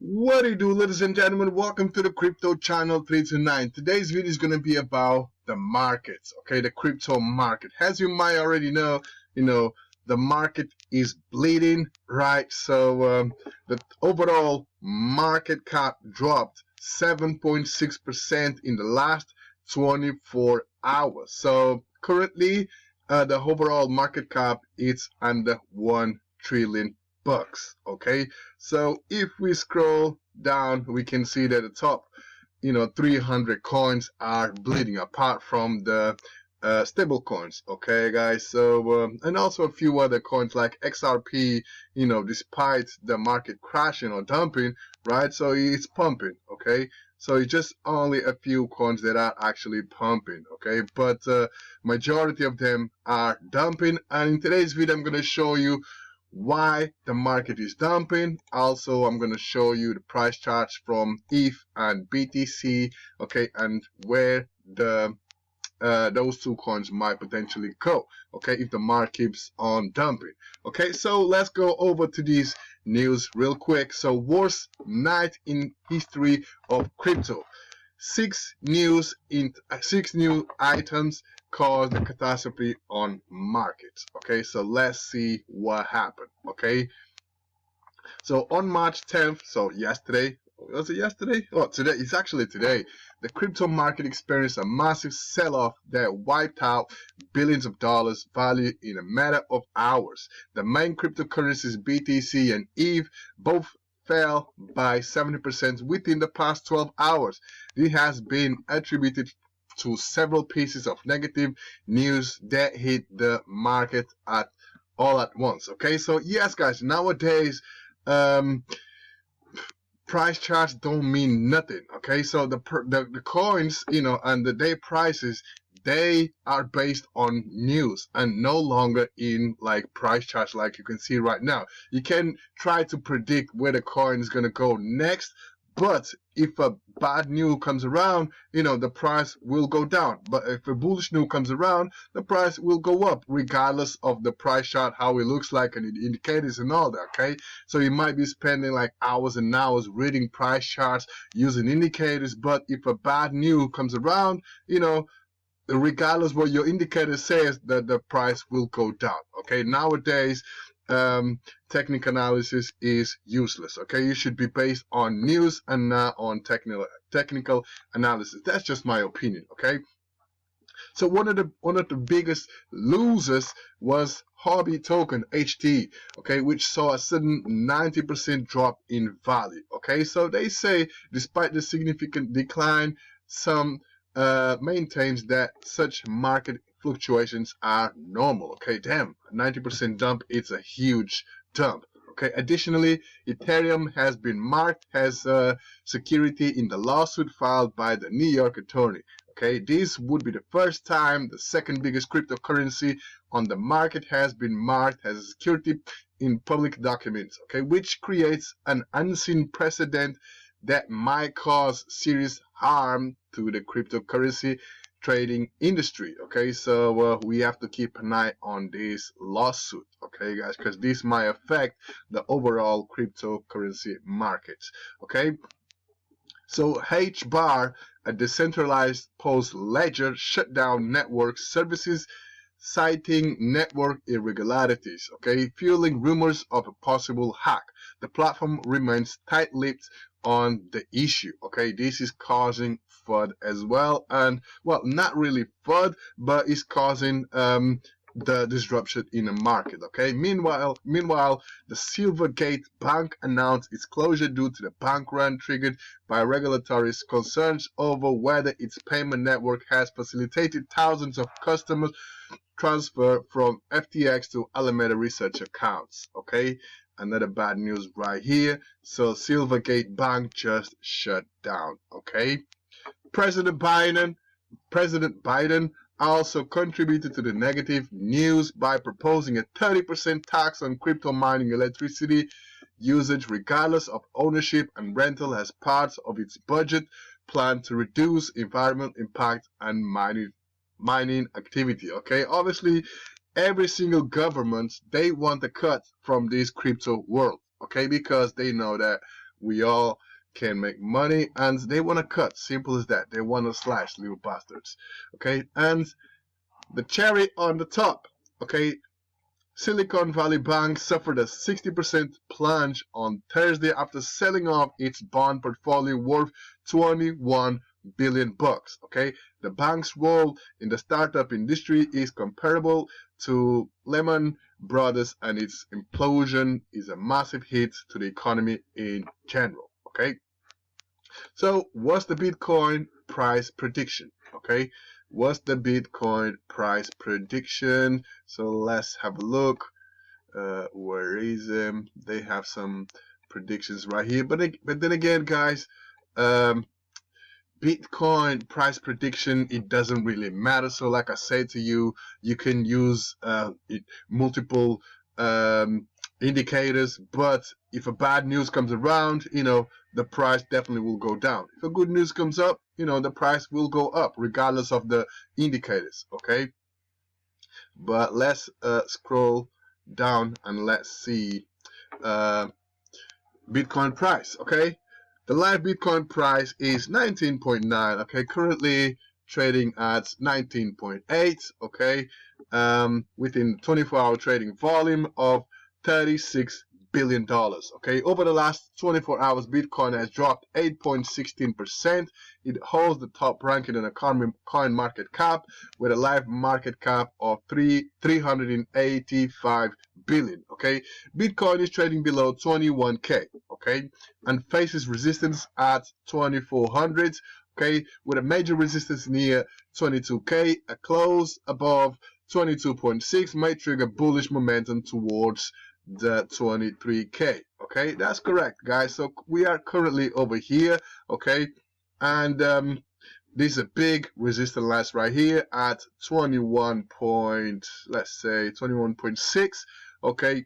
What do you do, ladies and gentlemen? Welcome to the crypto channel 329. Today's video is going to be about the markets, okay, the crypto market. As you might already know, the market is bleeding, right? So the overall market cap dropped 7.6% in the last 24 hours. So currently, the overall market cap is under 1 trillion bucks. Okay, so if we scroll down, we can see that the top 300 coins are bleeding, apart from the stable coins. Okay guys, so and also a few other coins like XRP, despite the market crashing or dumping, right? So it's pumping. Okay, so it's just only a few coins that are actually pumping. Okay, but majority of them are dumping, and in today's video I'm going to show you why the market is dumping. Also, I'm going to show you the price charts from ETH and BTC, okay, and where the those two coins might potentially go, okay, if the market keeps on dumping. Okay, so let's go over to these news real quick. So worst night in history of crypto. 6 new items caused the catastrophe on markets. Okay, so let's see what happened. Okay, so on March 10th, so yesterday, was it yesterday? Oh, today, it's actually today. The crypto market experienced a massive sell-off that wiped out billions of dollars value in a matter of hours. The main cryptocurrencies BTC and ETH both fell by 70% within the past 12 hours. This has been attributed to several pieces of negative news that hit the market all at once. Okay, so yes guys, nowadays price charts don't mean nothing. Okay, so the coins, and the day prices, they are based on news and no longer in like price charts like you can see right now. You can try to predict where the coin is going to go next, but if a bad news comes around, the price will go down. But if a bullish news comes around, the price will go up, regardless of the price chart, how it looks like, and the indicators and all that. Okay, so you might be spending like hours and hours reading price charts, using indicators, but if a bad news comes around, regardless what your indicator says, that the price will go down. Okay, nowadays technical analysis is useless. Okay, you should be based on news and not on technical analysis. That's just my opinion. Okay, so one of the biggest losers was hobby token HT, okay, which saw a sudden 90% drop in value. Okay, so they say despite the significant decline, some maintains that such market fluctuations are normal. Okay, damn, 90% dump, it's a huge dump. Okay, additionally, Ethereum has been marked as security in the lawsuit filed by the New York attorney. Okay, this would be the first time the second biggest cryptocurrency on the market has been marked as a security in public documents, okay, which creates an unseen precedent that might cause serious harm to the cryptocurrency trading industry. Okay, so we have to keep an eye on this lawsuit, okay guys, because this might affect the overall cryptocurrency markets. Okay, so HBAR, a decentralized post ledger, shut down network services citing network irregularities, okay, fueling rumors of a possible hack. The platform remains tight-lipped on the issue. Okay, this is causing FUD as well, and well, not really FUD, but it's causing the disruption in the market. Okay, meanwhile the Silvergate Bank announced its closure due to the bank run triggered by regulatory concerns over whether its payment network has facilitated thousands of customers transfer from FTX to Alameda Research accounts. Okay, another bad news right here. So Silvergate Bank just shut down. Okay, President Biden also contributed to the negative news by proposing a 30% tax on crypto mining electricity usage regardless of ownership and rental as part of its budget plan to reduce environmental impact and mining activity. Okay, obviously every single government, they want a cut from this crypto world. Okay, because they know that we all can make money, and they want to cut. Simple as that. They want to slash, little bastards. Okay, and the cherry on the top. Okay, Silicon Valley Bank suffered a 60% plunge on Thursday after selling off its bond portfolio worth 21 billion bucks. Okay, the bank's role in the startup industry is comparable to Lehman Brothers, and its implosion is a massive hit to the economy in general. Okay, so what's the Bitcoin price prediction? Okay, what's the Bitcoin price prediction? So let's have a look. Where is them? They have some predictions right here, but then again, guys, Bitcoin price prediction, it doesn't really matter. So like I said to you, you can use multiple indicators, but if a bad news comes around, you know, the price definitely will go down. If a good news comes up, you know, the price will go up regardless of the indicators. Okay, but let's scroll down and let's see Bitcoin price. Okay, the live Bitcoin price is 19.9. Okay, currently trading at 19.8. Okay, within 24-hour trading volume of $36 billion. Okay, over the last 24 hours, Bitcoin has dropped 8.16%. It holds the top ranking in the coin market cap with a live market cap of 385 billion. Okay, Bitcoin is trading below 21k. Okay, and faces resistance at 2400. Okay, with a major resistance near 22k. A close above 22.6 may trigger bullish momentum towards the 23k. Okay, that's correct, guys. So we are currently over here. Okay, and this is a big resistance line right here at 21.6. Okay,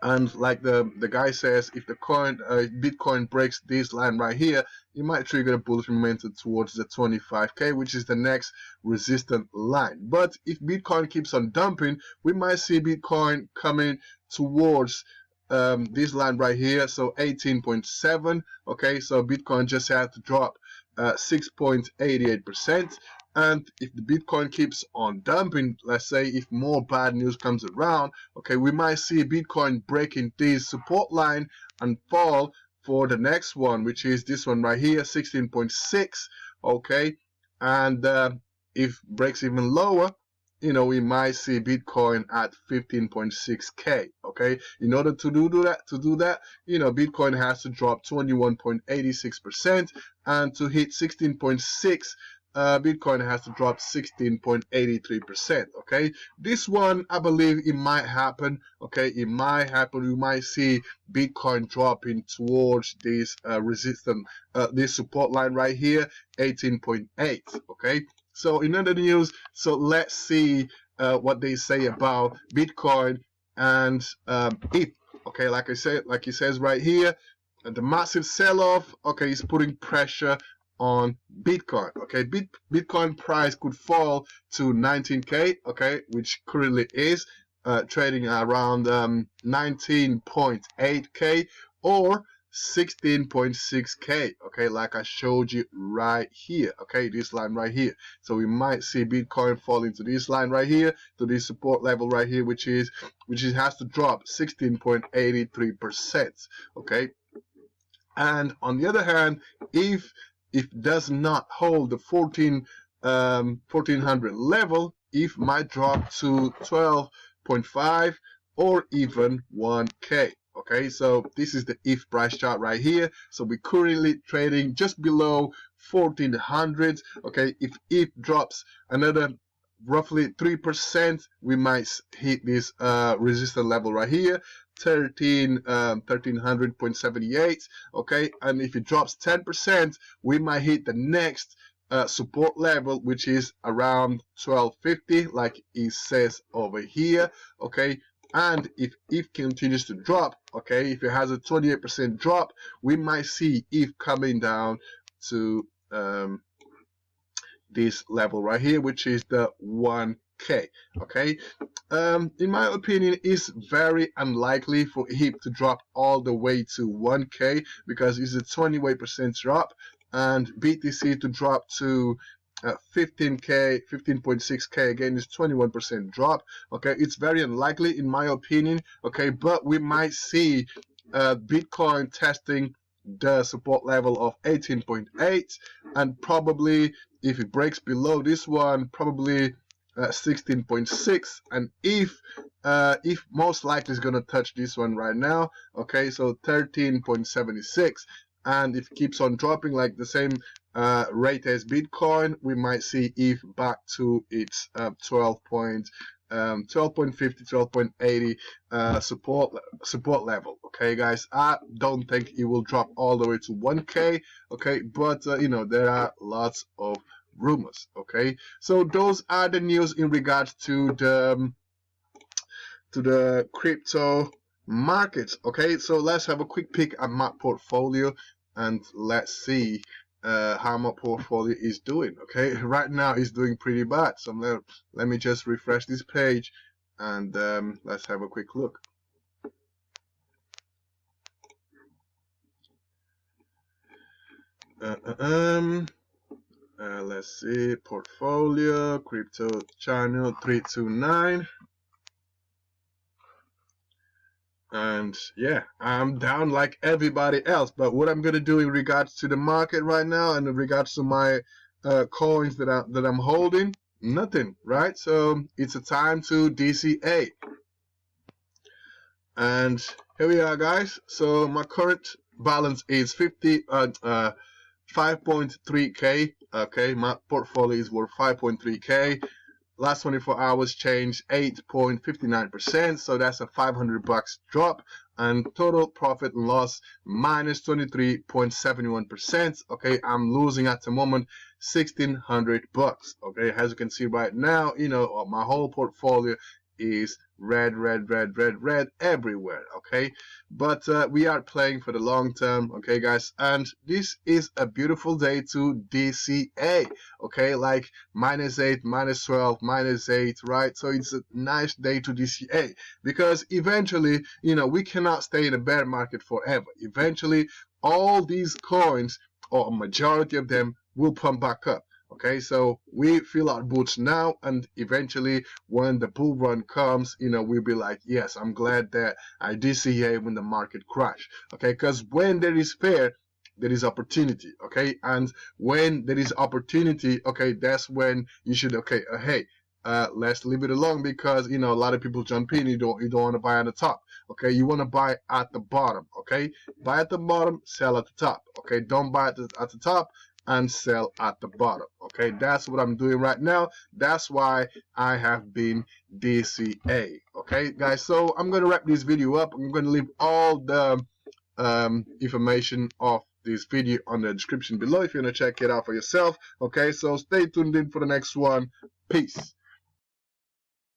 and like the guy says, if the Bitcoin breaks this line right here, it might trigger a bullish momentum towards the 25k, which is the next resistant line. But if Bitcoin keeps on dumping, we might see Bitcoin coming towards this line right here, so 18.7. Okay, so Bitcoin just had to drop 6.88%. And if the Bitcoin keeps on dumping, let's say if more bad news comes around, okay, we might see Bitcoin breaking this support line and fall for the next one, which is this one right here, 16.6. Okay, and if breaks even lower, you know, we might see Bitcoin at 15.6k. Okay, in order to do that, you know, Bitcoin has to drop 21.86%, and to hit 16.6. Bitcoin has to drop 16.83%. Okay, this one I believe it might happen. Okay, it might happen. We might see Bitcoin dropping towards this this support line right here, 18.8. Okay, so in other news, so let's see what they say about Bitcoin and ETH. Okay, like I said, like he says right here, the massive sell-off. Okay, is putting pressure on Bitcoin. Okay, Bitcoin price could fall to 19k. Okay, which currently is trading around 19.8k or 16.6k. Okay, like I showed you right here. Okay, this line right here. So we might see Bitcoin fall into this line right here, to this support level right here, which has to drop 16.83%. Okay, and on the other hand, if it does not hold the 1400 level, ETH might drop to 12.5 or even 1k. Okay, so this is the ETH price chart right here. So we're currently trading just below 1400. Okay, if ETH drops another roughly 3%, we might hit this resistance level right here, 1300.78. Okay, and if it drops 10%, we might hit the next support level, which is around 1250, like it says over here. Okay, and if ETH continues to drop, okay, if it has a 28% drop, we might see ETH coming down to this level right here, which is the 1k. 1K. Okay, in my opinion, it's very unlikely for HIP to drop all the way to 1K because it's a 28% drop, and BTC to drop to 15K, 15.6K again is 21% drop. Okay, it's very unlikely in my opinion. Okay, but we might see Bitcoin testing the support level of 18.8, and probably if it breaks below this one, probably 16.6, and if most likely is gonna touch this one right now. Okay, so 13.76, and if it keeps on dropping like the same rate as Bitcoin, we might see ETH back to its 12.50, 12.80 support level. Okay, guys, I don't think it will drop all the way to 1K. Okay, but you know, there are lots of rumors. Okay, so those are the news in regards to the crypto markets. Okay, so let's have a quick peek at my portfolio and let's see how my portfolio is doing. Okay, right now it's doing pretty bad, so let me just refresh this page and let's have a quick look. Let's see, portfolio, crypto channel 329. And yeah, I'm down like everybody else. But what I'm gonna do in regards to the market right now and in regards to my coins that I'm holding, nothing, right? So it's a time to DCA. And here we are, guys. So my current balance is 5.3K. Okay, my portfolio is worth 5.3K. Last 24 hours changed 8.59%, so that's a $500 drop, and total profit and loss minus 23.71%. Okay, I'm losing at the moment $1,600. Okay, as you can see right now, you know, my whole portfolio is red everywhere. Okay, but we are playing for the long term. Okay, guys, and this is a beautiful day to DCA. Okay, like -8, -12, -8, right? So it's a nice day to DCA because eventually, you know, we cannot stay in a bear market forever. Eventually, all these coins, or a majority of them, will pump back up. Okay, so we fill our boots now, and eventually when the bull run comes, you know, we'll be like, yes, I'm glad that I DCA when the market crashed. Okay, because when there is fear, there is opportunity. Okay, and when there is opportunity, okay, that's when you should, okay, hey, let's leave it alone, because you know a lot of people jump in. You don't want to buy at the top. Okay, you want to buy at the bottom. Okay, buy at the bottom, sell at the top. Okay, don't buy at the top and sell at the bottom. Okay, that's what I'm doing right now. That's why I have been DCA. Okay, guys, so I'm gonna wrap this video up. I'm gonna leave all the information of this video on the description below if you want to check it out for yourself. Okay, so stay tuned in for the next one. Peace.